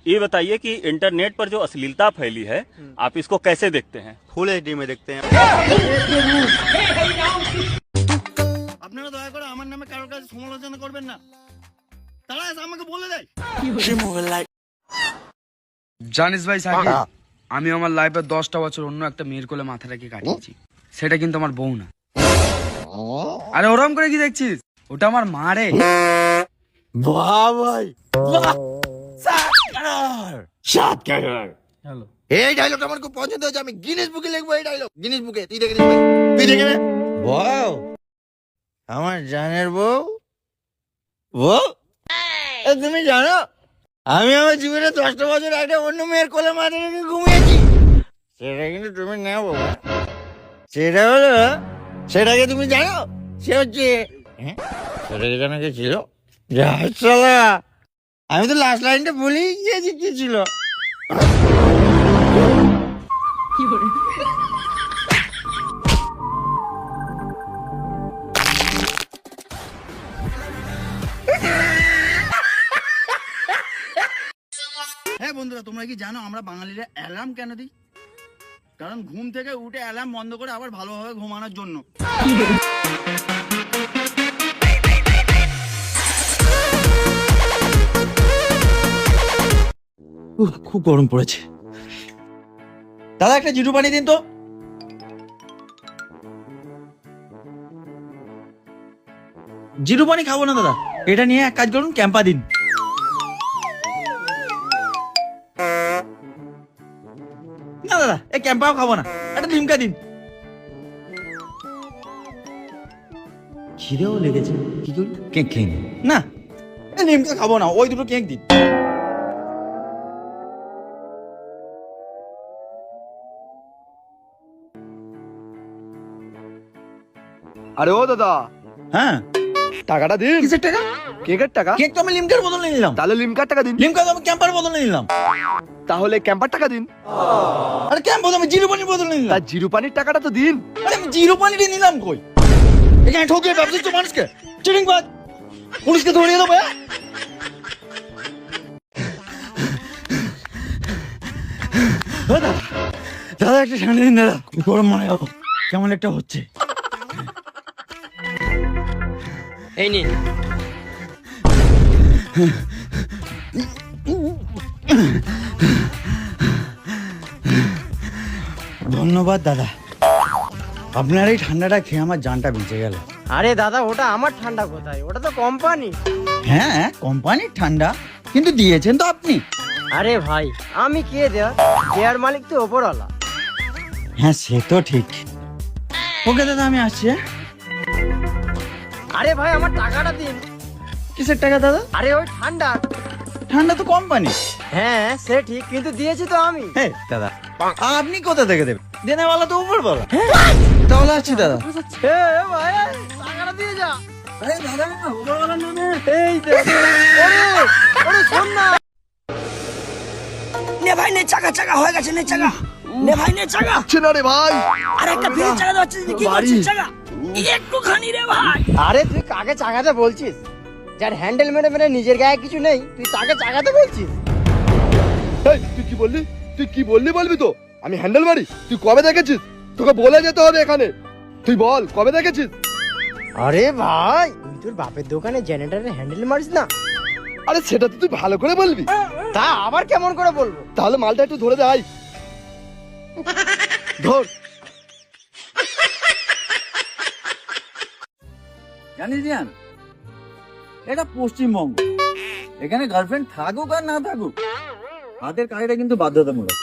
ये बताइए कि इंटरनेट पर जो अश्लीलता फैली है आप इसको कैसे देखते हैं? फुल एचडी में देखते हैं। আপনারা দয়া করে আমার নামে কারোর কাছে সমালোচনা করবেন না, তারা এসে আমাকে বলে দেয়। জানিস ভাই সাকিব, আমি আমার লাইফে 10টা বছর অন্য একটা মেয়ের কোলে মাথা রেখে কাটিয়েছি। সেটা কিন্তু আমার বউ না। আরে ওরম করে কি দেখছিস? ওটা আমার মা রে। বাহ ভাই বাহ, সাতকার। এই ডায়লগটা আমার খুব পছন্দ হয়েছে, আমি গিনেস বুকে লিখবো এই ডায়লগ, গিনেস বুকে। তুই দেখে নিস, তুই দেখে নে। বউ, আমার জানের বউ, বউ তুমি জানো আমি আমার জীবনে 10টা বছর একটা অন্য মেয়ের কোলে মাথা রেখে ঘুমিয়েছি। সেটা কিন্তু তুমি নেও বাবা, সেটা হলো, সেটাকে তুমি জানো? সে হচ্ছে সেটা যেখানে কে ছিল, আমি তো লাস্ট লাইনটা বলেই গিয়েছি কি ছিল। হ্যাঁ বন্ধুরা, তোমরা কি জানো আমরা বাঙালিরা অ্যালার্ম কেন দিই? কারণ ঘুম থেকে উঠে অ্যালার্ম বন্ধ করে আবার ভালোভাবে ঘুমানোর জন্য। খুব গরম পড়েছে। দাদা একটা জিরু পানি দিন তো। জিরু পানি খাবো না দাদা, এটা নিয়ে এক কাজ করুন, ক্যাম্পা দিন। না দাদা এই ক্যাম্পাও খাবো না, একটা লিমকা দিন। খিদেও লেগেছে, কি করি? কেক খেয়ে নিন। না লিমকা খাবো না, ওই দুটো কেক দিন। আরে ও দাদা, হ্যাঁ টাকাটা দিন। কিসের টাকা? কেকের টাকা। কেক তো আমি লিমকার বদলে নিলাম। তাহলে লিমকার টাকা দিন। লিমকা তো আমি ক্যাম্পার বদলে নিলাম। তাহলে ক্যাম্পার টাকা দিন। আরে ক্যাম্প আমি জিরো পানির বদলে নিলাম। তার জিরো পানির টাকাটা তো দিন। আরে আমি জিরো পানিটা নিলাম কই? এখানে ঠকিয়ে ব্যবসা হচ্ছে মানুষকে, চিটিং বাজ। পুলিশকে ধরিয়ে দেবো। দাদা দাদা একটা ঠান্ডা দিন দাদা, গরম মনে যাবো, কেমন একটা হচ্ছে। এই নিন। ধন্যবাদ দাদা, আপনার এই ঠান্ডাটা খেয়ে আমার জানটা বেঁচে গেল। আরে দাদা ওটা আমার ঠান্ডা কোথায়, ওটা তো কোম্পানি। হ্যাঁ কোম্পানির ঠান্ডা, কিন্তু দিয়েছেন তো আপনি। আরে ভাই আমি কে দেয়া, চেয়ার মালিক তো ওপরওয়ালা। হ্যাঁ সে তো ঠিক। ওকে দাদা আমি আসছি। আরে ভাই আমার টাকাটা দিন। কিসের টাকা দাদা? আরে ওই ঠান্ডা। ঠান্ডা তো কোম্পানি। হ্যাঁ সে ঠিক, কিন্তু দিয়েছি তো আমি। হ্যাঁ দাদা আপনি কোথা থেকে দেবেন? দেনেওয়ালা তো উপর বলা। তাহলে আসছি দাদা। এ ভাই টাকাটা দিয়ে যা। আরে দাদা উপরওয়ালা নামে। এই দে। ওরে ওরে শোন না। নে ভাই নে, চাকা চাকা হয়ে গেছে, নে চাকা নে ভাই, নে চাকা। আচ্ছা না রে ভাই, আর একটা ফ্রি চাকা যাচ্ছে, কি করছিস চাকা? একটুখানি রে ভাই। আরে তুই কাকে চাগাতে বলছিস? যার হ্যান্ডেল মেরে মেরে নিজের গায়ে কিছু নেই, তুই তাকে চাগাতে বলছিস? এই তুই কি বললি? তুই কি বললি বলবি তো? আমি হ্যান্ডেল মারি? তুই কবে দেখেছিস? তোকে বলে যেতে হবে এখানে। তুই বল কবে দেখেছিস? আরে ভাই তুই তোর বাপের দোকানে জেনারেটরের হ্যান্ডেল মারিস না? আরে সেটা তো তুই ভালো করে বলবি। তা আবার কেমন করে বলবো? তাহলে মালটা একটু ধরে দেয়। ধর। জানিস জিয়ান, এটা পশ্চিমবঙ্গ, এখানে গার্লফ্রেন্ড থাকুক আর না থাকুক হাতের কাজটা কিন্তু বাধ্যতামূলক।